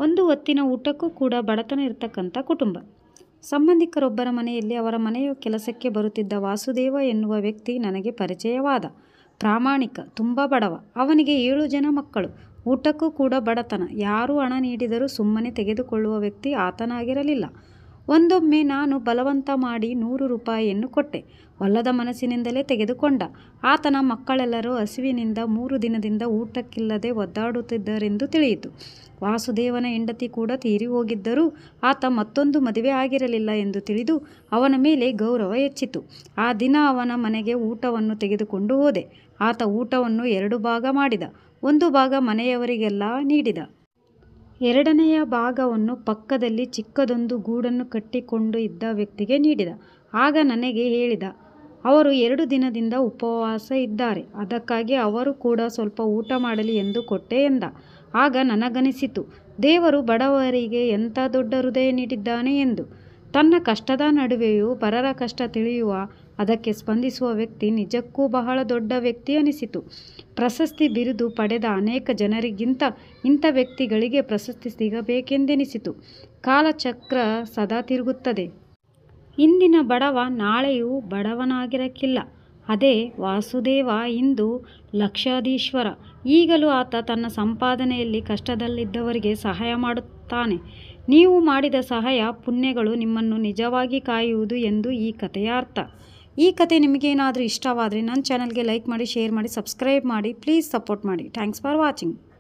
ಒಂದು ಹೊತ್ತಿನ ಊಟಕ್ಕೂ ಕೂಡ ಬಡತನ ಇರತಕ್ಕಂಥ ಕುಟುಂಬ. ಸಂಬಂಧಿಕರೊಬ್ಬರ ಮನೆಯಲ್ಲಿ ಅವರ ಮನೆಯ ಕೆಲಸಕ್ಕೆ ಬರುತ್ತಿದ್ದ ವಾಸುದೇವ ಎನ್ನುವ ವ್ಯಕ್ತಿ ನನಗೆ ಪರಿಚಯವಾದ. ಪ್ರಾಮಾಣಿಕ, ತುಂಬ ಬಡವ. ಅವನಿಗೆ 7 ಜನ ಮಕ್ಕಳು. ಊಟಕ್ಕೂ ಕೂಡ ಬಡತನ. ಯಾರು ಹಣ ನೀಡಿದರೂ ಸುಮ್ಮನೆ ತೆಗೆದುಕೊಳ್ಳುವ ವ್ಯಕ್ತಿ ಆತನಾಗಿರಲಿಲ್ಲ. ಒಂದೊಮ್ಮೆ ನಾನು ಬಲವಂತ ಮಾಡಿ 100 ರೂಪಾಯಿಯನ್ನು ಕೊಟ್ಟೆ. ಒಲ್ಲದ ಮನಸ್ಸಿನಿಂದಲೇ ತೆಗೆದುಕೊಂಡ. ಆತನ ಮಕ್ಕಳೆಲ್ಲರೂ ಹಸಿವಿನಿಂದ 3 ದಿನದಿಂದ ಊಟಕ್ಕಿಲ್ಲದೆ ಒದ್ದಾಡುತ್ತಿದ್ದರೆಂದು ತಿಳಿಯಿತು. ವಾಸುದೇವನ ಹೆಂಡತಿ ಕೂಡ ತೀರಿ ಹೋಗಿದ್ದರೂ ಆತ ಮತ್ತೊಂದು ಮದುವೆ ಆಗಿರಲಿಲ್ಲ ಎಂದು ತಿಳಿದು ಅವನ ಮೇಲೆ ಗೌರವ ಹೆಚ್ಚಿತು. ಆ ದಿನ ಅವನ ಮನೆಗೆ ಊಟವನ್ನು ತೆಗೆದುಕೊಂಡು ಹೋದೆ. ಆತ ಊಟವನ್ನು 2 ಭಾಗ ಮಾಡಿದ. ಒಂದು ಭಾಗ ಮನೆಯವರಿಗೆಲ್ಲ ನೀಡಿದ. 2ನೆಯ ಭಾಗವನ್ನು ಪಕ್ಕದಲ್ಲಿ ಚಿಕ್ಕದೊಂದು ಗೂಡನ್ನು ಕಟ್ಟಿಕೊಂಡು ಇದ್ದ ವ್ಯಕ್ತಿಗೆ ನೀಡಿದ. ಆಗ ನನಗೆ ಹೇಳಿದ, ಅವರು 2 ದಿನದಿಂದ ಉಪವಾಸ ಇದ್ದಾರೆ. ಅದಕ್ಕಾಗಿ ಅವರು ಕೂಡ ಸ್ವಲ್ಪ ಊಟ ಮಾಡಲಿ ಎಂದು ಕೊಟ್ಟೆ ಎಂದ. ಆಗ ನನಗನಿಸಿತು, ದೇವರು ಬಡವರಿಗೆ ಎಂಥ ದೊಡ್ಡ ಹೃದಯ ನೀಡಿದ್ದಾನೆ ಎಂದು. ತನ್ನ ಕಷ್ಟದ ನಡುವೆಯೂ ಪರರ ಕಷ್ಟ ತಿಳಿಯುವ, ಅದಕ್ಕೆ ಸ್ಪಂದಿಸುವ ವ್ಯಕ್ತಿ ನಿಜಕ್ಕೂ ಬಹಳ ದೊಡ್ಡ ವ್ಯಕ್ತಿ ಅನಿಸಿತು. ಪ್ರಶಸ್ತಿ ಬಿರುದು ಪಡೆದ ಅನೇಕ ಜನರಿಗಿಂತ ಇಂಥ ವ್ಯಕ್ತಿಗಳಿಗೆ ಪ್ರಶಸ್ತಿ ಸಿಗಬೇಕೆಂದೆನಿಸಿತು. ಕಾಲಚಕ್ರ ಸದಾ ತಿರುಗುತ್ತದೆ. ಇಂದಿನ ಬಡವ ನಾಳೆಯೂ ಬಡವನಾಗಿರಕ್ಕಿಲ್ಲ. ಅದೇ ವಾಸುದೇವ ಇಂದು ಲಕ್ಷಾಧೀಶ್ವರ. ಈಗಲೂ ಆತ ತನ್ನ ಸಂಪಾದನೆಯಲ್ಲಿ ಕಷ್ಟದಲ್ಲಿದ್ದವರಿಗೆ ಸಹಾಯ ಮಾಡುತ್ತಾನೆ. ನೀವು ಮಾಡಿದ ಸಹಾಯ ಪುಣ್ಯಗಳು ನಿಮ್ಮನ್ನು ನಿಜವಾಗಿ ಕಾಯುವುದು ಎಂದು ಈ ಕಥೆಯ ಅರ್ಥ. ಈ ಕಥೆ ನಿಮಗೇನಾದರೂ ಇಷ್ಟವಾದರೆ ನನ್ನ ಚಾನಲ್ಗೆ ಲೈಕ್ ಮಾಡಿ, ಶೇರ್ ಮಾಡಿ, ಸಬ್ಸ್ಕ್ರೈಬ್ ಮಾಡಿ. ಪ್ಲೀಸ್ ಸಪೋರ್ಟ್ ಮಾಡಿ. Thanks for watching.